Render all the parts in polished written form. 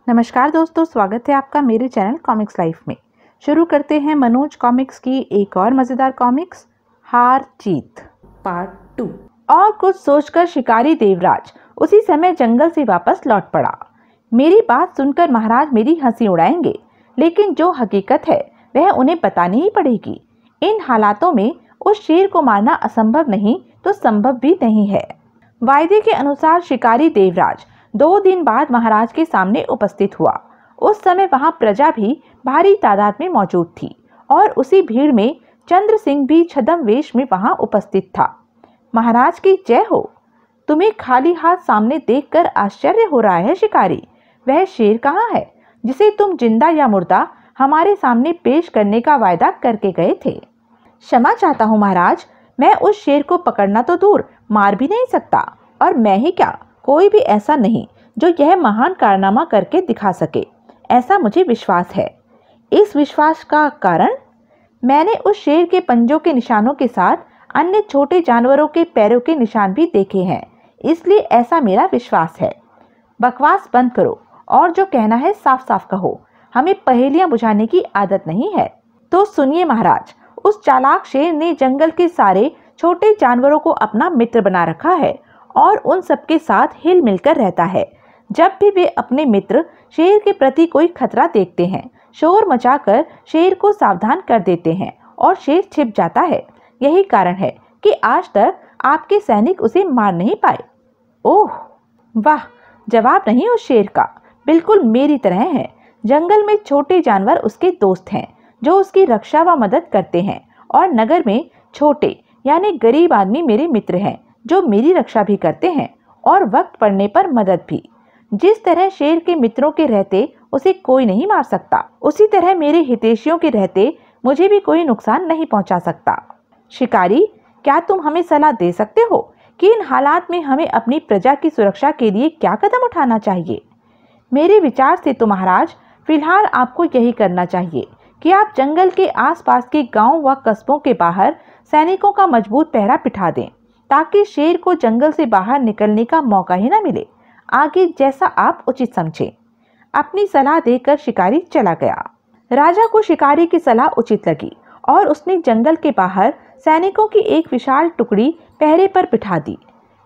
नमस्कार दोस्तों, स्वागत है आपका मेरे चैनल कॉमिक्स लाइफ में। शुरू करते हैं मनोज कॉमिक्स की एक और मज़ेदार कॉमिक्स, हार जीत पार्ट 2। और कुछ सोचकर शिकारी देवराज उसी समय जंगल से वापस लौट पड़ा। मेरी बात सुनकर महाराज मेरी हंसी उड़ाएंगे, लेकिन जो हकीकत है वह उन्हें बतानी ही पड़ेगी। इन हालातों में उस शेर को मारना असंभव नहीं तो संभव भी नहीं है। वायदे के अनुसार शिकारी देवराज 2 दिन बाद महाराज के सामने उपस्थित हुआ। उस समय वहां प्रजा भी भारी तादाद में मौजूद थी और उसी भीड़ में चंद्र सिंह भी छद्म वेश में वहां उपस्थित था। महाराज की जय हो। तुम्हें खाली हाथ सामने देखकर आश्चर्य हो रहा है शिकारी। वह शेर कहाँ है जिसे तुम जिंदा या मुर्दा हमारे सामने पेश करने का वायदा करके गए थे? क्षमा चाहता हूँ महाराज, मैं उस शेर को पकड़ना तो दूर मार भी नहीं सकता, और मैं ही क्या, कोई भी ऐसा नहीं जो यह महान कारनामा करके दिखा सके, ऐसा मुझे विश्वास है। इस विश्वास का कारण, मैंने उस शेर के पंजों के निशानों के साथ अन्य छोटे जानवरों के पैरों के निशान भी देखे हैं, इसलिए ऐसा मेरा विश्वास है। बकवास बंद करो और जो कहना है साफ साफ कहो, हमें पहेलियां बुझाने की आदत नहीं है। तो सुनिए महाराज, उस चालाक शेर ने जंगल के सारे छोटे जानवरों को अपना मित्र बना रखा है और उन सबके साथ हिल मिलकर रहता है। जब भी वे अपने मित्र शेर के प्रति कोई खतरा देखते हैं, शोर मचाकर शेर को सावधान कर देते हैं और शेर छिप जाता है। यही कारण है कि आज तक आपके सैनिक उसे मार नहीं पाए। ओह वाह, जवाब नहीं उस शेर का, बिल्कुल मेरी तरह है। जंगल में छोटे जानवर उसके दोस्त हैं जो उसकी रक्षा व मदद करते हैं, और नगर में छोटे यानी गरीब आदमी मेरे मित्र हैं जो मेरी रक्षा भी करते हैं और वक्त पड़ने पर मदद भी। जिस तरह शेर के मित्रों के रहते उसे कोई नहीं मार सकता, उसी तरह मेरे हितैषियों के रहते मुझे भी कोई नुकसान नहीं पहुंचा सकता। शिकारी, क्या तुम हमें सलाह दे सकते हो कि इन हालात में हमें अपनी प्रजा की सुरक्षा के लिए क्या कदम उठाना चाहिए? मेरे विचार से तो महाराज, फिलहाल आपको यही करना चाहिए कि आप जंगल के आसपास के गांव व कस्बों के बाहर सैनिकों का मजबूत पहरा बिठा दें, ताकि शेर को जंगल से बाहर निकलने का मौका ही न मिले। आगे जैसा आप उचित समझें। अपनी सलाह देकर शिकारी चला गया। राजा को शिकारी की सलाह उचित लगी और उसने जंगल के बाहर सैनिकों की एक विशाल टुकड़ी पहरे पर बिठा दी।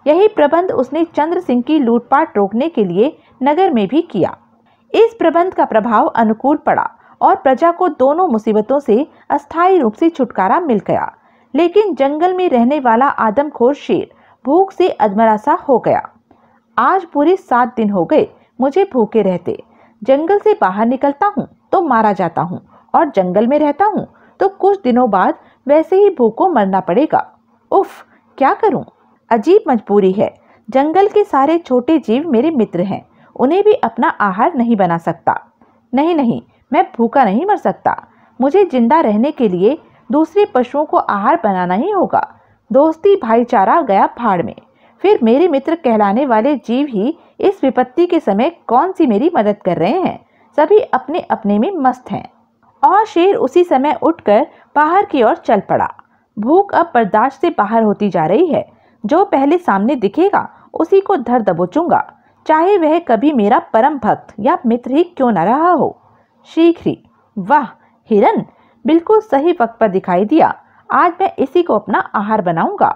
यही प्रबंध उसने चंद्र सिंह की लूटपाट रोकने के लिए नगर में भी किया। इस प्रबंध का प्रभाव अनुकूल पड़ा और प्रजा को दोनों मुसीबतों से अस्थायी रूप से छुटकारा मिल गया। लेकिन जंगल में रहने वाला आदमखोर शेर भूख से अधमरा सा हो गया। आज पूरे 7 दिन हो गए मुझे भूखे रहते। जंगल से बाहर निकलता हूँ तो मारा जाता हूँ, और जंगल में रहता हूँ तो कुछ दिनों बाद वैसे ही भूखों मरना पड़ेगा। उफ, क्या करूँ? अजीब मजबूरी है। जंगल के सारे छोटे जीव मेरे मित्र हैं, उन्हें भी अपना आहार नहीं बना सकता। नहीं, मैं भूखा नहीं मर सकता। मुझे जिंदा रहने के लिए दूसरे पशुओं को आहार बनाना ही होगा। दोस्ती भाईचारा गया भाड़ में। फिर मेरे मित्र कहलाने वाले जीव ही इस विपत्ति के समय कौन सी मेरी मदद कर रहे हैं? सभी अपने अपने में मस्त हैं। और शेर उसी समय उठकर बाहर की ओर चल पड़ा। भूख अब बर्दाश्त से बाहर होती जा रही है। जो पहले सामने दिखेगा उसी को धर दबोचूंगा, चाहे वह कभी मेरा परम भक्त या मित्र ही क्यों न रहा हो। शीघ्र ही। वाह, हिरन बिल्कुल सही वक्त पर दिखाई दिया। आज मैं इसी को अपना आहार बनाऊंगा।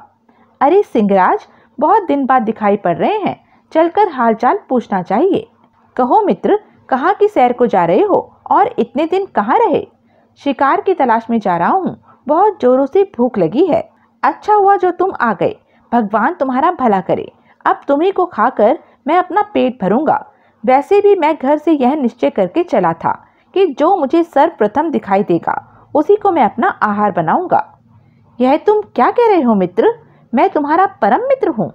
अरे सिंहराज, बहुत दिन बाद दिखाई पड़ रहे हैं, चलकर हालचाल पूछना चाहिए। कहो मित्र, कहाँ की सैर को जा रहे हो और इतने दिन कहाँ रहे? शिकार की तलाश में जा रहा हूँ, बहुत जोरों से भूख लगी है। अच्छा हुआ जो तुम आ गए, भगवान तुम्हारा भला करे। अब तुम्ही को खाकर मैं अपना पेट भरूंगा। वैसे भी मैं घर से यह निश्चय करके चला था कि जो मुझे सर्वप्रथम दिखाई देगा उसी को मैं अपना आहार बनाऊंगा। यह तुम क्या कह रहे हो मित्र? मैं तुम्हारा परम मित्र हूँ।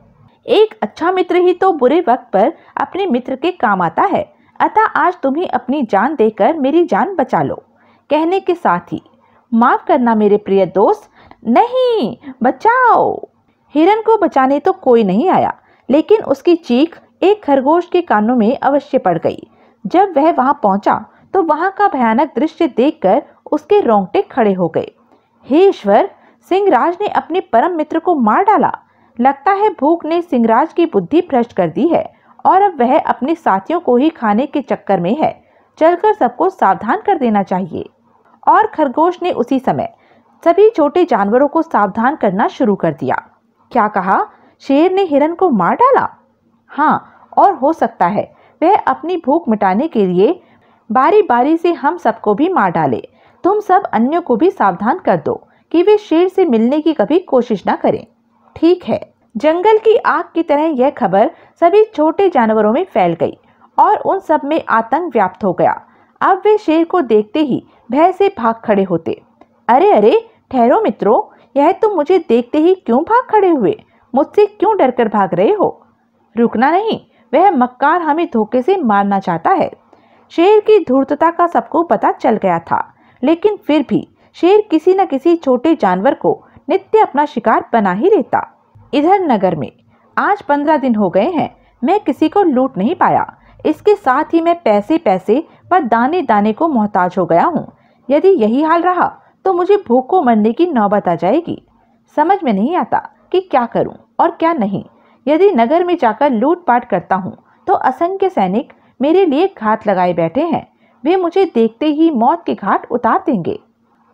एक अच्छा मित्र ही तो बुरे वक्त पर अपने मित्र के काम आता है। अतः आज तुम्ही अपनी जान देकर मेरी जान बचा लो। कहने के साथ ही, माफ करना मेरे प्रिय दोस्त, नहीं बचाओ। हिरन को बचाने तो कोई नहीं आया, लेकिन उसकी चीख एक खरगोश के कानों में अवश्य पड़ गई। जब वह वहां पहुंचा तो वहां का भयानक दृश्य देखकर उसके रोंगटे खड़े हो गए। हे ईश्वर, सिंहराज ने अपने परम मित्र को मार डाला। लगता है भूख ने सिंहराज की बुद्धि भ्रष्ट कर दी है और अब वह अपने साथियों को ही खाने के चक्कर में है। चलकर सबको सावधान कर देना चाहिए। और खरगोश ने उसी समय सभी छोटे जानवरों को सावधान करना शुरू कर दिया। क्या कहा? शेर ने हिरन को मार डाला? हाँ, और हो सकता है वह अपनी भूख मिटाने के लिए बारी बारी से हम सबको भी मार डाले। तुम सब अन्यों को भी सावधान कर दो कि वे शेर से मिलने की कभी कोशिश ना करें। ठीक है। जंगल की आग की तरह यह खबर सभी छोटे जानवरों में फैल गई और उन सब में आतंक व्याप्त हो गया। अब वे शेर को देखते ही भय से भाग खड़े होते। अरे अरे, ठहरो मित्रों, यह तुम मुझे देखते ही क्यों भाग खड़े हुए? मुझसे क्यों डरकर भाग रहे हो? रुकना नहीं, वह मक्कार हमें धोखे से मारना चाहता है। शेर की धूर्तता का सबको पता चल गया था, लेकिन फिर भी शेर किसी न किसी छोटे जानवर को नित्य अपना शिकार बना ही लेता। इधर नगर में आज 15 दिन हो गए हैं, मैं किसी को लूट नहीं पाया। इसके साथ ही मैं पैसे पैसे व दाने दाने को मोहताज हो गया हूँ। यदि यही हाल रहा तो मुझे भूख को मरने की नौबत आ जाएगी। समझ में नहीं आता कि क्या करूं और क्या नहीं। यदि नगर में जाकर लूटपाट करता हूं तो असंख्य सैनिक मेरे लिए घात लगाए बैठे हैं। वे मुझे देखते ही मौत के घाट उतार देंगे।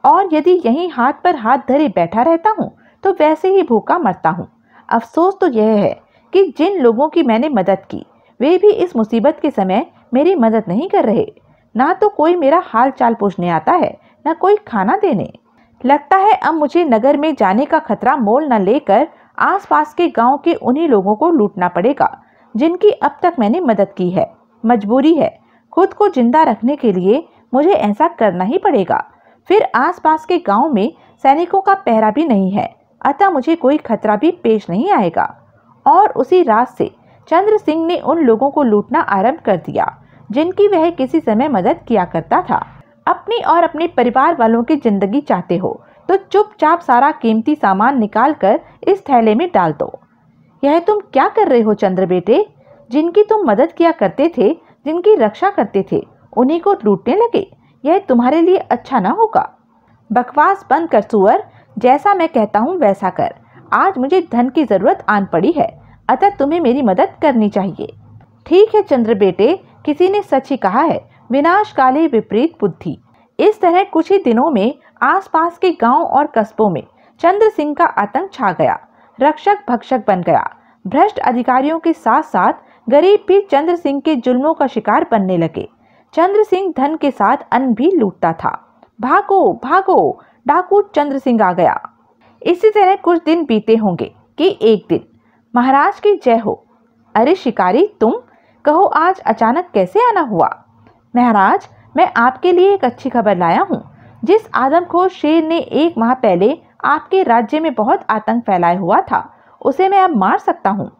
और यदि यहीं हाथ पर हाथ धरे बैठा रहता हूं तो वैसे ही भूखा मरता हूं। अफसोस तो यह है कि जिन लोगों की मैंने मदद की वे भी इस मुसीबत के समय मेरी मदद नहीं कर रहे। ना तो कोई मेरा हाल चाल पूछने आता है, न कोई खाना देने। लगता है अब मुझे नगर में जाने का खतरा मोल न लेकर आसपास के गांव के उन्हीं लोगों को लूटना पड़ेगा जिनकी अब तक मैंने मदद की है। मजबूरी है, खुद को जिंदा रखने के लिए मुझे ऐसा करना ही पड़ेगा। फिर आसपास के गांव में सैनिकों का पहरा भी नहीं है, अतः मुझे कोई खतरा भी पेश नहीं आएगा। और उसी रात से चंद्र सिंह ने उन लोगों को लूटना आरंभ कर दिया जिनकी वह किसी समय मदद किया करता था। अपनी और अपने परिवार वालों की जिंदगी चाहते हो तो चुपचाप सारा कीमती सामान निकाल कर इस थैले में डाल दो। यह तुम क्या कर रहे हो चंद्र बेटे? जिनकी तुम मदद किया करते थे, जिनकी रक्षा करते थे, उन्हीं को लूटने लगे। यह तुम्हारे लिए अच्छा ना होगा। बकवास बंद कर सुअर, जैसा मैं कहता हूँ वैसा कर। आज मुझे धन की जरूरत आन पड़ी है, अतः तुम्हें मेरी मदद करनी चाहिए। ठीक है चंद्र बेटे, किसी ने सच ही कहा है, विनाश काले विपरीत बुद्धि। इस तरह कुछ ही दिनों में आसपास के गांव और कस्बों में चंद्र सिंह का आतंक छा गया। रक्षक भक्षक बन गया। भ्रष्ट अधिकारियों के साथ साथ गरीब भी चंद्र सिंह के जुल्मों का शिकार बनने लगे। चंद्र सिंह धन के साथ अन्न भी लूटता था। भागो भागो, डाकू चंद्र सिंह आ गया। इसी तरह कुछ दिन बीते होंगे कि एक दिन महाराज की जय हो। अरे शिकारी, तुम कहो आज अचानक कैसे आना हुआ? महाराज, मैं आपके लिए एक अच्छी खबर लाया हूँ। जिस आदमखोर शेर ने 1 माह पहले आपके राज्य में बहुत आतंक फैलाया हुआ था, उसे मैं अब मार सकता हूँ।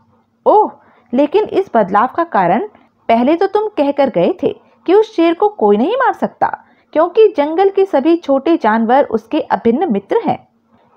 ओह, लेकिन इस बदलाव का कारण? पहले तो तुम कहकर गए थे कि उस शेर को कोई नहीं मार सकता क्योंकि जंगल के सभी छोटे जानवर उसके अभिन्न मित्र हैं।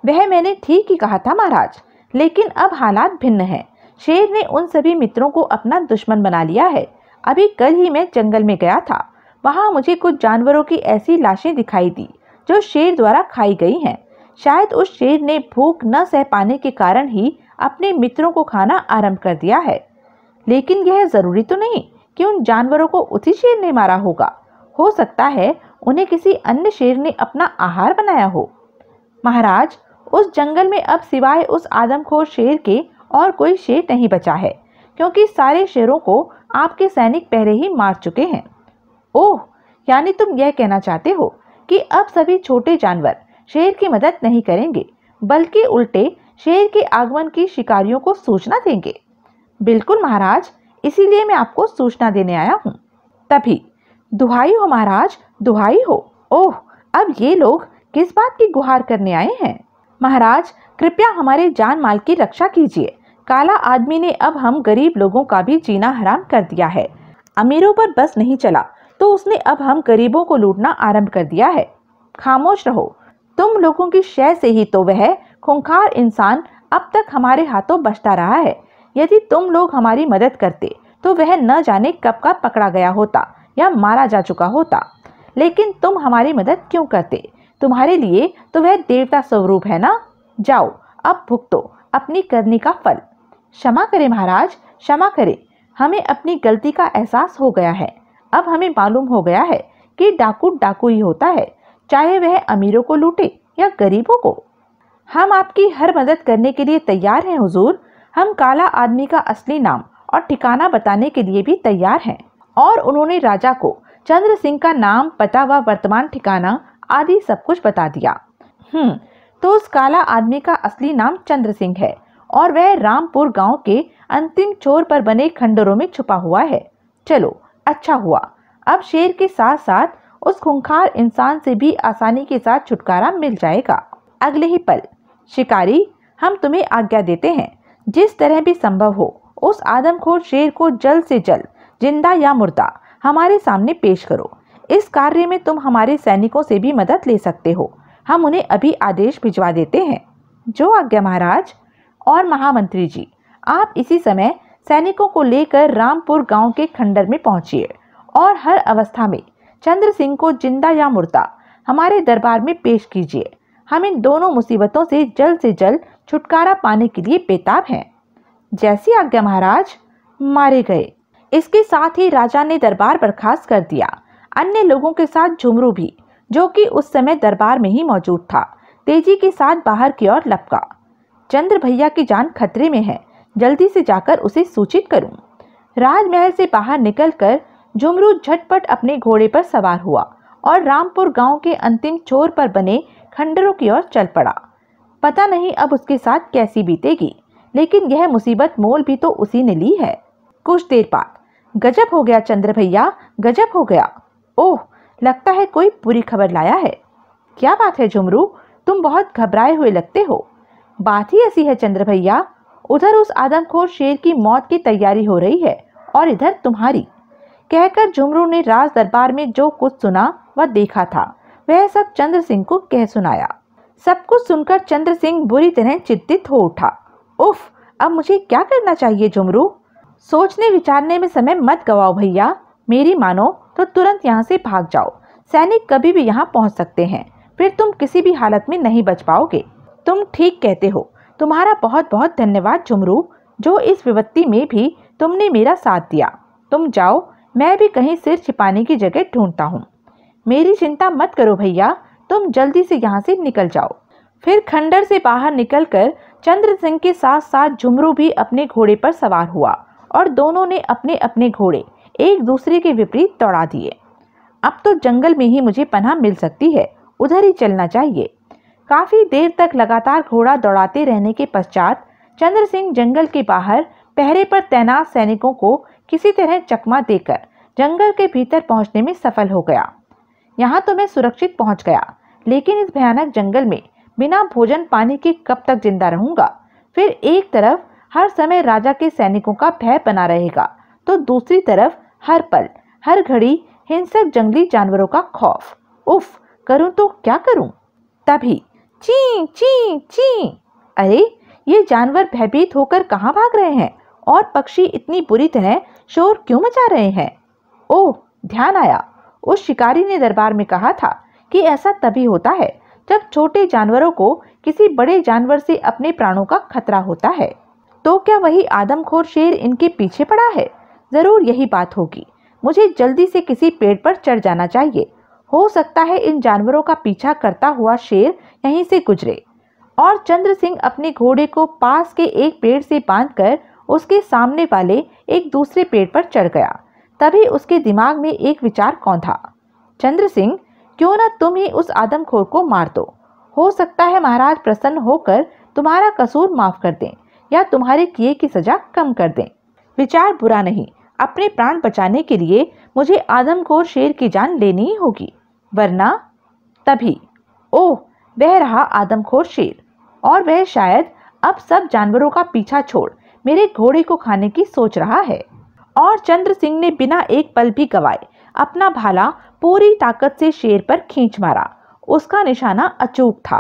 वह मैंने ठीक ही कहा था महाराज, लेकिन अब हालात भिन्न हैं। शेर ने उन सभी मित्रों को अपना दुश्मन बना लिया है। अभी कल ही मैं जंगल में गया था। वहां मुझे कुछ जानवरों की ऐसी लाशें दिखाई दी जो शेर द्वारा खाई गई हैं। शायद उस शेर ने भूख न सह पाने के कारण ही अपने मित्रों को खाना आरंभ कर दिया है। लेकिन यह जरूरी तो नहीं कि उन जानवरों को उसी शेर ने मारा होगा। हो सकता है उन्हें किसी अन्य शेर ने अपना आहार बनाया हो। महाराज, उस जंगल में अब सिवाय उस आदमखोर शेर के और कोई शेर नहीं बचा है क्योंकि सारे शेरों को आपके सैनिक पहले ही मार चुके हैं। ओह, यानी तुम यह कहना चाहते हो कि अब सभी छोटे जानवर शेर की मदद नहीं करेंगे बल्कि उल्टे शेर के आगमन की शिकारियों को सूचना देंगे। बिल्कुल महाराज, इसीलिए मैं आपको सूचना देने आया हूँ। तभी दुहाई हो महाराज, दुहाई हो। ओह, अब ये लोग किस बात की गुहार करने आए हैं? महाराज, कृपया हमारे जान माल की रक्षा कीजिए। काला आदमी ने अब हम गरीब लोगों का भी जीना हराम कर दिया है। अमीरों पर बस नहीं चला तो उसने अब हम गरीबों को लूटना आरंभ कर दिया है। खामोश रहो, तुम लोगों की शय से ही तो वह खूंखार इंसान अब तक हमारे हाथों बचता रहा है। यदि तुम लोग हमारी मदद करते तो वह न जाने कब का पकड़ा गया होता या मारा जा चुका होता। लेकिन तुम हमारी मदद क्यों करते? तुम्हारे लिए तो वह देवता स्वरूप है ना। जाओ, अब भुगतो अपनी करनी का फल। क्षमा करें महाराज, क्षमा करें। हमें अपनी गलती का एहसास हो गया है। अब हमें मालूम हो गया है कि डाकू डाकू ही होता है, चाहे वह अमीरों को लूटे या गरीबों को। हम आपकी हर मदद करने के लिए तैयार हैं हुजूर। हम काला आदमी का असली नाम और ठिकाना बताने के लिए भी तैयार हैं। और उन्होंने राजा को चंद्र सिंह का नाम, पता व वर्तमान ठिकाना आदि सब कुछ बता दिया। तो उस काला आदमी का असली नाम चंद्र सिंह है और वह रामपुर गांव के अंतिम छोर पर बने खंडरों में छुपा हुआ है। चलो, अच्छा हुआ, अब शेर के साथ साथ उस खूंखार इंसान से भी आसानी के साथ छुटकारा मिल जाएगा। अगले ही पल, शिकारी, हम तुम्हें आज्ञा देते हैं, जिस तरह भी संभव हो उस आदमखोर शेर को जल्द से जल्द जिंदा या मुर्दा हमारे सामने पेश करो। इस कार्य में तुम हमारे सैनिकों से भी मदद ले सकते हो। हम उन्हें अभी आदेश भिजवा देते हैं। जो आज्ञा महाराज। और महामंत्री जी, आप इसी समय सैनिकों को लेकर रामपुर गांव के खंडर में पहुंचिए और हर अवस्था में चंद्र सिंह को जिंदा या मुर्दा हमारे दरबार में पेश कीजिए। हम इन दोनों मुसीबतों से जल्द छुटकारा पाने के लिए बेताब हैं। जैसी आज्ञा महाराज। मारे गए। इसके साथ ही राजा ने दरबार बर्खास्त कर दिया। अन्य लोगों के साथ झुमरू भी, जो कि उस समय दरबार में ही मौजूद था, तेजी के साथ बाहर की ओर लपका। चंद्र भैया की जान खतरे में है, जल्दी से जाकर उसे सूचित करूं। राजमहल से बाहर निकलकर झुमरू झटपट अपने घोड़े पर सवार हुआ और रामपुर गांव के अंतिम छोर पर बने खंडरों की ओर चल पड़ा। पता नहीं अब उसके साथ कैसी बीतेगी, लेकिन यह मुसीबत मोल भी तो उसी ने ली है। कुछ देर बाद, गजब हो गया चंद्र भैया, गजब हो गया। ओह, लगता है कोई बुरी खबर लाया है। क्या बात है झुमरू, तुम बहुत घबराए हुए लगते हो। बात ही ऐसी है चंद्र भैया, उधर उस आदमखोर शेर की मौत की तैयारी हो रही है और इधर तुम्हारी। कहकर झुमरू ने राज दरबार में जो कुछ सुना व देखा था वह सब चंद्र सिंह को कह सुनाया। सब कुछ सुनकर चंद्र सिंह बुरी तरह चिंतित हो उठा। उफ, अब मुझे क्या करना चाहिए झुमरू? सोचने विचारने में समय मत गवाओ भैया, मेरी मानो तो तुरंत यहाँ से भाग जाओ। सैनिक कभी भी यहाँ पहुँच सकते हैं, फिर तुम किसी भी हालत में नहीं बच पाओगे। तुम ठीक कहते हो। तुम्हारा बहुत बहुत धन्यवाद झुमरू, जो इस विपत्ति में भी तुमने मेरा साथ दिया। तुम जाओ, मैं भी कहीं सिर छिपाने की जगह ढूंढता हूँ। मेरी चिंता मत करो भैया, तुम जल्दी से यहाँ से निकल जाओ। फिर खंडर से बाहर निकलकर चंद्र सिंह के साथ साथ झुमरू भी अपने घोड़े पर सवार हुआ और दोनों ने अपने अपने घोड़े एक दूसरे के विपरीत दौड़ा दिए। अब तो जंगल में ही मुझे पनाह मिल सकती है, उधर ही चलना चाहिए। काफी देर तक लगातार घोड़ा दौड़ाते रहने के पश्चात चंद्र सिंह जंगल के बाहर पहरे पर तैनात सैनिकों को किसी तरह चकमा देकर जंगल के भीतर पहुंचने में सफल हो गया। यहाँ तो मैं सुरक्षित पहुंच गया, लेकिन इस भयानक जंगल में बिना भोजन पानी के कब तक जिंदा रहूंगा? फिर एक तरफ हर समय राजा के सैनिकों का भय बना रहेगा, तो दूसरी तरफ हर पल हर घड़ी हिंसक जंगली जानवरों का खौफ। उफ, करूं तो क्या करूं? तभी ची ची ची, अरे ये जानवर भयभीत होकर कहाँ भाग रहे हैं और पक्षी इतनी बुरी तरह शोर क्यों मचा रहे हैं? ओह, ध्यान आया, उस शिकारी ने दरबार में कहा था कि ऐसा तभी होता है जब छोटे जानवरों को किसी बड़े जानवर से अपने प्राणों का खतरा होता है। तो क्या वही आदमखोर शेर इनके पीछे पड़ा है? जरूर यही बात होगी। मुझे जल्दी से किसी पेड़ पर चढ़ जाना चाहिए। हो सकता है इन जानवरों का पीछा करता हुआ शेर यहीं से गुजरे। और चंद्र सिंह अपने घोड़े को पास के एक पेड़ से बांधकर उसके सामने वाले एक दूसरे पेड़ पर चढ़ गया। तभी उसके दिमाग में एक विचार कौंधा। चंद्र सिंह, क्यों न तुम ही उस आदमखोर को मार दो। हो सकता है महाराज प्रसन्न होकर तुम्हारा कसूर माफ कर दें या तुम्हारे किए की सजा कम कर दें। विचार बुरा नहीं, अपने प्राण बचाने के लिए मुझे आदमखोर शेर की जान लेनी ही होगी, वरना। तभी ओह, वह रहा आदमखोर शेर, और वह शायद अब सब जानवरों का पीछा छोड़ मेरे घोड़े को खाने की सोच रहा है। और चंद्र सिंह ने बिना एक पल भी गवाए अपना भाला पूरी ताकत से शेर पर खींच मारा। उसका निशाना अचूक था।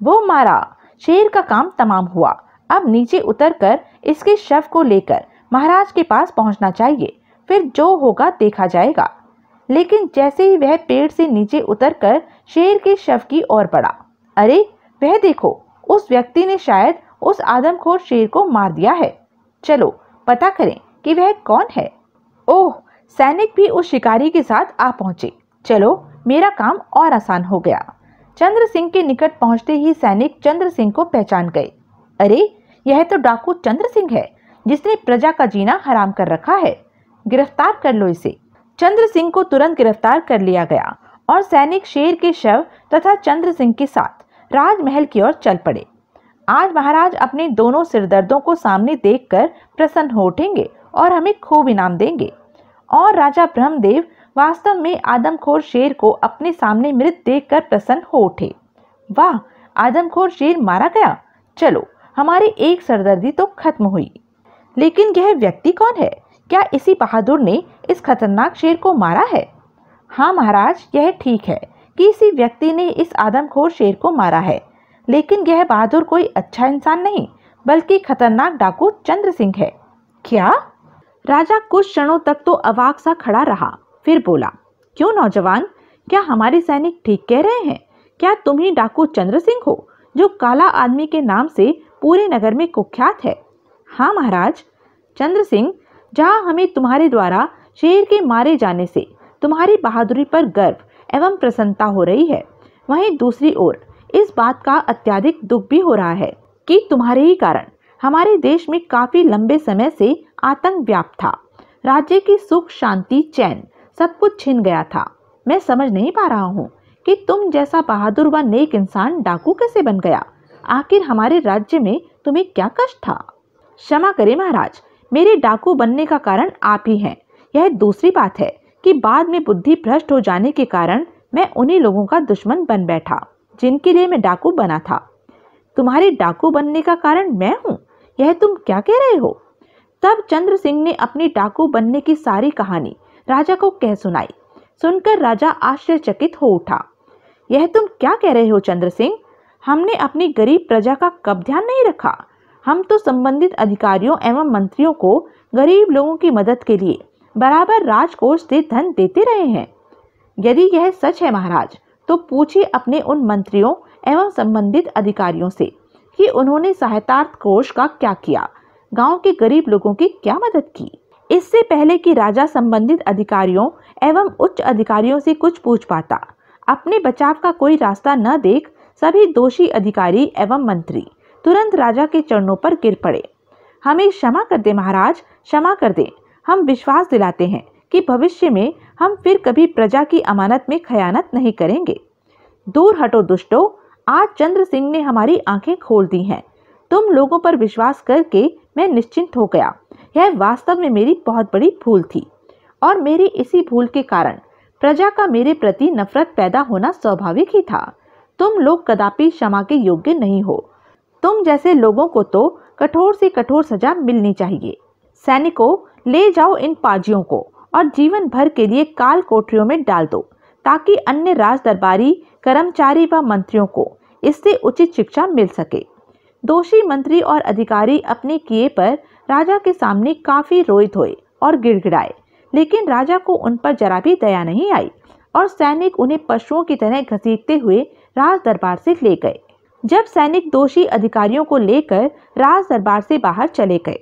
वो मारा। शेर का काम तमाम हुआ। अब नीचे उतरकर इसके शव को लेकर महाराज के पास पहुंचना चाहिए, फिर जो होगा देखा जाएगा। लेकिन जैसे ही वह पेड़ से नीचे उतरकर शेर के शव की ओर बढ़ा, अरे वह देखो, उस व्यक्ति ने शायद उस आदमखोर शेर को मार दिया है। चलो पता करें कि वह कौन है। ओह, सैनिक भी उस शिकारी के साथ आ पहुंचे। चलो, मेरा काम और आसान हो गया। चंद्र सिंह के निकट पहुंचते ही सैनिक चंद्र सिंह को पहचान गए। अरे, यह तो डाकू चंद्र सिंह है, जिसने प्रजा का जीना हराम कर रखा है। गिरफ्तार कर लो इसे। चंद्र सिंह को तुरंत गिरफ्तार कर लिया गया और सैनिक शेर के शव तथा चंद्र सिंह के साथ राजमहल की ओर चल पड़े। आज महाराज अपने दोनों सिरदर्दों को सामने देखकर प्रसन्न हो उठेंगे और हमें खूब इनाम देंगे। और राजा ब्रह्मदेव वास्तव में आदमखोर शेर को अपने सामने मृत देखकर प्रसन्न हो उठे। वाह, आदमखोर शेर मारा गया। चलो, हमारी एक सरदर्दी तो खत्म हुई। लेकिन यह व्यक्ति कौन है? क्या इसी बहादुर ने इस खतरनाक शेर को मारा है? हाँ महाराज, यह ठीक है कि इसी व्यक्ति ने इस आदमखोर शेर को मारा है, लेकिन यह बहादुर कोई अच्छा इंसान नहीं, बल्कि खतरनाक डाकू चंद्र सिंह है। क्या? राजा कुछ क्षणों तक तो अवाक सा खड़ा रहा, फिर बोला, क्यों नौजवान, क्या हमारे सैनिक ठीक कह रहे हैं? क्या तुम ही डाकू चंद्र सिंह हो, जो काला आदमी के नाम से पूरे नगर में कुख्यात है? हाँ महाराज। चंद्र सिंह, जहाँ हमें तुम्हारे द्वारा शेर के मारे जाने से तुम्हारी बहादुरी पर गर्व एवं प्रसन्नता हो रही है, वहीं दूसरी ओर इस बात का अत्यधिक दुख भी हो रहा है कि तुम्हारे ही कारण हमारे देश में काफी लंबे समय से आतंक व्याप्त था। राज्य की सुख शांति चैन सब कुछ छिन गया था। मैं समझ नहीं पा रहा हूँ कि तुम जैसा बहादुर व नेक इंसान डाकू कैसे बन गया। आखिर हमारे राज्य में तुम्हें क्या कष्ट था? क्षमा करें महाराज, मेरे डाकू बनने का कारण आप ही हैं। यह दूसरी बात है कि बाद में बुद्धि भ्रष्ट हो जाने के कारण मैं उन्हीं लोगों का दुश्मन बन बैठा जिनके लिए मैं डाकू बना था। तुम्हारे डाकू बनने का कारण मैं हूँ, यह तुम क्या कह रहे हो? तब चंद्र सिंह ने अपनी डाकू बनने की सारी कहानी राजा को कह सुनाई। सुनकर राजा आश्चर्यचकित हो उठा। यह तुम क्या कह रहे हो चंद्र सिंह? हमने अपनी गरीब प्रजा का कब ध्यान नहीं रखा? हम तो संबंधित अधिकारियों एवं मंत्रियों को गरीब लोगों की मदद के लिए बराबर राजकोष से धन देते रहे हैं। यदि यह सच है महाराज, तो पूछिए अपने उन मंत्रियों एवं संबंधित अधिकारियों से कि उन्होंने सहायतार्थ कोष का क्या किया, गांव के गरीब लोगों की क्या मदद की। इससे पहले कि राजा संबंधित अधिकारियों एवं उच्च अधिकारियों से कुछ पूछ पाता, अपने बचाव का कोई रास्ता न देख सभी दोषी अधिकारी एवं मंत्री तुरंत राजा के चरणों पर गिर पड़े। हमें क्षमा कर दे महाराज, क्षमा कर दे। हम विश्वास दिलाते हैं कि भविष्य में हम फिर कभी प्रजा की अमानत में खयानत नहीं करेंगे। दूर हटो दुष्टों, आज चंद्र सिंह ने हमारी आंखें खोल दी हैं। तुम लोगों पर विश्वास करके मैं निश्चिंत हो गया। यह वास्तव में मेरी बहुत बड़ी भूल थी और मेरी इसी भूल के कारण प्रजा का मेरे प्रति नफरत पैदा होना स्वाभाविक ही था। तुम लोग कदापि क्षमा के योग्य नहीं हो। तुम जैसे लोगों को तो कठोर से कठोर सजा मिलनी चाहिए। सैनिकों, ले जाओ इन पाजियों को और जीवन भर के लिए काल कोठरियों में डाल दो, ताकि अन्य राज दरबारी कर्मचारी व मंत्रियों को इससे उचित शिक्षा मिल सके। दोषी मंत्री और अधिकारी अपने किए पर राजा के सामने काफी रोए धोए और गिड़गिड़ाए, लेकिन राजा को उन पर जरा भी दया नहीं आई और सैनिक उन्हें पशुओं की तरह घसीटते हुए राज दरबार से ले गए। जब सैनिक दोषी अधिकारियों को लेकर राज दरबार से बाहर चले गए,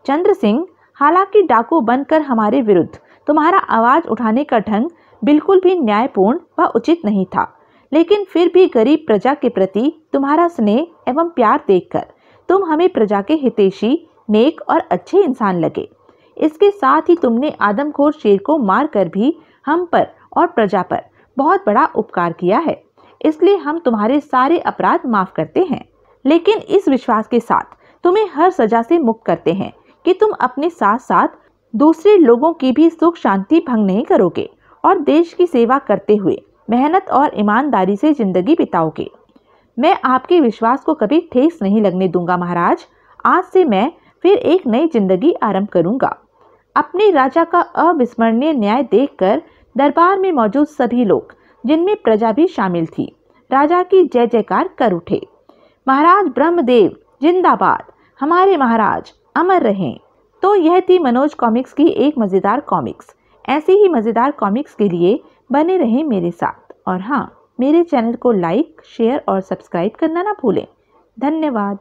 चंद्र सिंह, हालांकि डाकू बनकर हमारे विरुद्ध तुम्हारा आवाज उठाने का ढंग बिल्कुल भी न्यायपूर्ण व उचित नहीं था, लेकिन फिर भी गरीब प्रजा के प्रति तुम्हारा स्नेह एवं प्यार देखकर तुम हमें प्रजा के हितैषी, नेक और अच्छे इंसान लगे। इसके साथ ही तुमने आदमखोर शेर को मारकर भी हम पर और प्रजा पर बहुत बड़ा उपकार किया है, इसलिए हम तुम्हारे सारे अपराध माफ करते हैं, लेकिन इस विश्वास के साथ तुम्हें हर सजा से मुक्त करते हैं कि तुम अपने साथ साथ दूसरे लोगों की भी सुख शांति भंग नहीं करोगे और देश की सेवा करते हुए मेहनत और ईमानदारी से जिंदगी बिताओगे। मैं आपके विश्वास को कभी ठेस नहीं लगने दूंगा महाराज। आज से मैं फिर एक नई जिंदगी आरंभ करूंगा। अपने राजा का अविस्मरणीय न्याय देखकर दरबार में मौजूद सभी लोग, जिनमें प्रजा भी शामिल थी, राजा की जय जयकार कर उठे। महाराज ब्रह्मदेव जिंदाबाद, हमारे महाराज अमर रहें। तो यह थी मनोज कॉमिक्स की एक मज़ेदार कॉमिक्स। ऐसी ही मज़ेदार कॉमिक्स के लिए बने रहें मेरे साथ, और हाँ, मेरे चैनल को लाइक, शेयर और सब्सक्राइब करना ना भूलें। धन्यवाद।